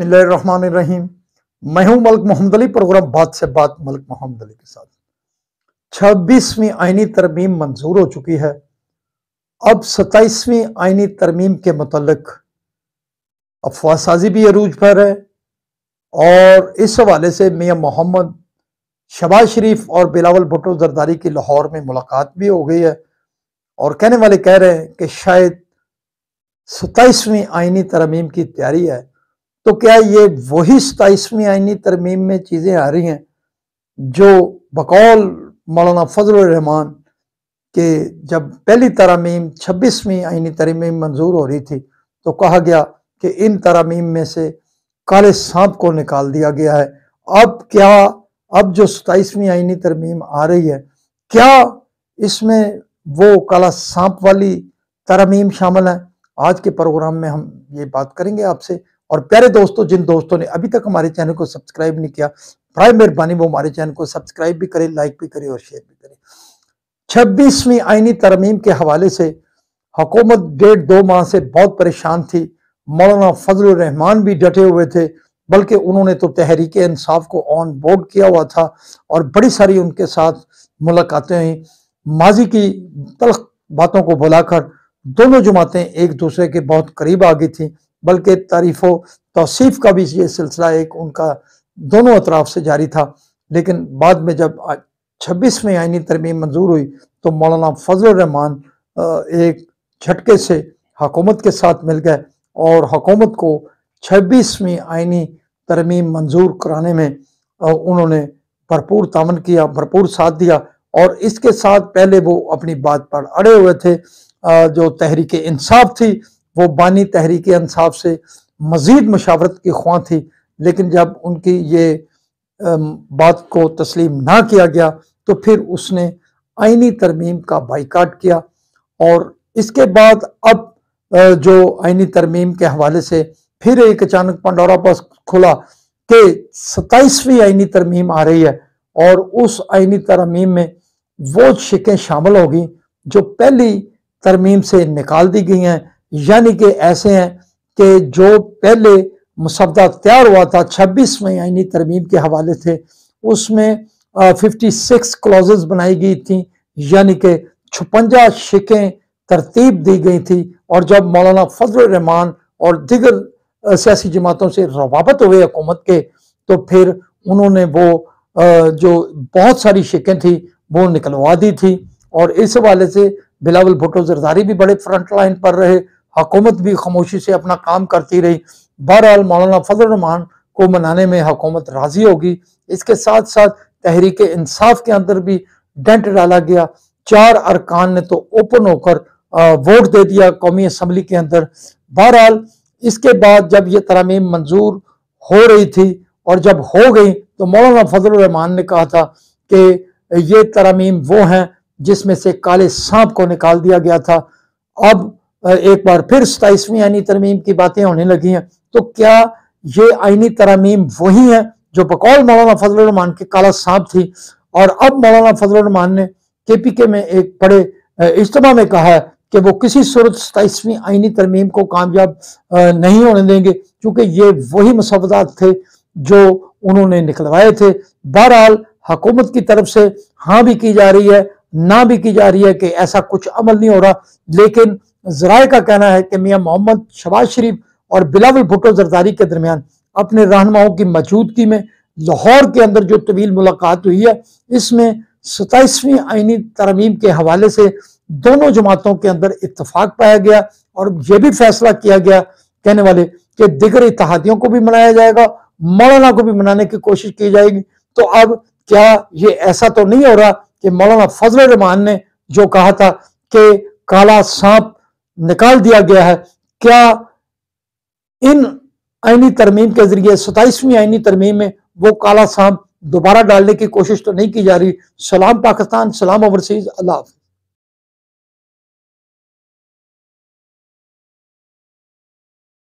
बिस्मिल्लाहिर्रहमानिर्रहीम। मैं हूं मलिक मोहम्मद अली। प्रोग्राम बात से बात मलिक मोहम्मद अली के साथ। 26वीं आईनी तरमीम मंजूर हो चुकी है। अब 27वीं आईनी तरमीम के मुतल्लिक अफवाहसाजी भी अरूज पर है और इस हवाले से मियां मोहम्मद शहबाज शरीफ और बिलावल भुट्टो जरदारी की लाहौर में मुलाकात भी हो गई है और कहने वाले कह रहे हैं कि शायद 27वीं आईनी तरमीम की तैयारी है। तो क्या ये वही 27वीं आईनी तरमीम में चीज़ें आ रही हैं जो बकौल मौलाना फजलुर रहमान के जब पहली तरमीम 26वीं आईनी तरमीम मंजूर हो रही थी तो कहा गया कि इन तरमीम में से काले सांप को निकाल दिया गया है। अब जो 27वीं आईनी तरमीम आ रही है, क्या इसमें वो काला सांप वाली तरमीम शामिल है? आज के प्रोग्राम में हम ये बात करेंगे आपसे। और प्यारे दोस्तों, जिन दोस्तों ने अभी तक हमारे चैनल को सब्सक्राइब नहीं किया, बराए मेहरबानी वो हमारे चैनल को सब्सक्राइब भी करें, लाइक भी करें और शेयर भी करें। 26वीं आईनी तरमीम के हवाले से हुकूमत 1.5-2 माह से बहुत परेशान थी। मौलाना फजलुर रहमान भी डटे हुए थे, बल्कि उन्होंने तो तहरीक इंसाफ को ऑन बोर्ड किया हुआ था और बड़ी सारी उनके साथ मुलाकातें हुई। माजी की तल्ख बातों को बुलाकर दोनों जमातें एक दूसरे के बहुत करीब आ गई थी, बल्कि तारीफ व तौसीफ का भी ये सिलसिला एक उनका दोनों अतराफ से जारी था। लेकिन बाद में जब 26वीं आईनी तरमीम मंजूर हुई तो मौलाना फजलुर रहमान एक झटके से हुकूमत के साथ मिल गए और हुकूमत को 26वीं आईनी तरमीम मंजूर कराने में उन्होंने भरपूर तावन किया, भरपूर साथ दिया। और इसके साथ पहले वो अपनी बात पर अड़े हुए थे। जो तहरीक इंसाफ थी वो बानी तहरीक इंसाफ से मजीद मशावरत की ख्वाह थी, लेकिन जब उनकी ये बात को तस्लीम ना किया गया तो फिर उसने आईनी तरमीम का बाइकाट किया। और इसके बाद अब जो आईनी तरमीम के हवाले से फिर एक अचानक पंडोरा बॉक्स खुला कि 27वीं आईनी तरमीम आ रही है और उस आईनी तरमीम में वो शिकें शामिल होगी जो पहली तरमीम से निकाल दी गई हैं। यानी कि ऐसे हैं कि जो पहले मुसवदा तैयार हुआ था 26वीं आईनी तरमीम के हवाले से, उसमें 56 क्लॉजेस बनाई गई थी, यानी कि 56 शिकें तरतीब दी गई थी। और जब मौलाना फजलुर रहमान और दिगर सियासी जमातों से रवाबत हुए हुकूमत के, तो फिर उन्होंने वो जो बहुत सारी शिकें थी वो निकलवा दी थी। और इस हवाले से बिलावल भुट्टो जरदारी भी बड़े फ्रंट लाइन पर रहे, हुकूमत भी खामोशी से अपना काम करती रही। बहरहाल मौलाना फजलुर रहमान को मनाने में हुकूमत राजी होगी। इसके साथ साथ तहरीक इंसाफ के अंदर भी डेंट डाला गया। 4 अरकान ने तो ओपन होकर वोट दे दिया कौमी असम्बली के अंदर। बहरहाल इसके बाद जब ये तरमीम मंजूर हो रही थी और जब हो गई तो मौलाना फजलुर रहमान ने कहा था कि ये तरमीम वो हैं जिसमें से काले सांप को निकाल दिया गया था। अब एक बार फिर 27वीं आईनी तरमीम की बातें होने लगी हैं। तो क्या ये आईनी तरमीम वही है जो बकौल मौलाना फजलुर रहमान के काला सांप थी? और अब मौलाना फजलुर रहमान ने KPK में एक बड़े इज्तिमा में कहा है कि वो किसी सूरत 27वीं आईनी तरमीम को कामयाब नहीं होने देंगे, क्योंकि ये वही मसवदात थे जो उन्होंने निकलवाए थे। बहरहाल हुकूमत की तरफ से हाँ भी की जा रही है, ना भी की जा रही है कि ऐसा कुछ अमल नहीं हो रहा, लेकिन जराए का कहना है कि मियां मोहम्मद शहबाज शरीफ और बिलावल भुट्टो जरदारी के दरमियान अपने रहनुमाओं की मौजूदगी में लाहौर के अंदर जो तवील मुलाकात हुई है, इसमें 27वीं आईनी तरमीम के हवाले से दोनों जमातों के अंदर इत्तफाक पाया गया और यह भी फैसला किया गया कहने वाले कि दिगर इत्तेहादियों को भी मनाया जाएगा, मौलाना को भी मनाने की कोशिश की जाएगी। तो अब क्या ये ऐसा तो नहीं हो रहा कि मौलाना फजलुर रहमान ने जो कहा था कि काला सांप निकाल दिया गया है, क्या इन आईनी तरमीम के जरिए 27वीं आईनी तरमीम में वो काला सांप दोबारा डालने की कोशिश तो नहीं की जा रही? सलाम पाकिस्तान, सलाम ओवरसीज, अल्लाह।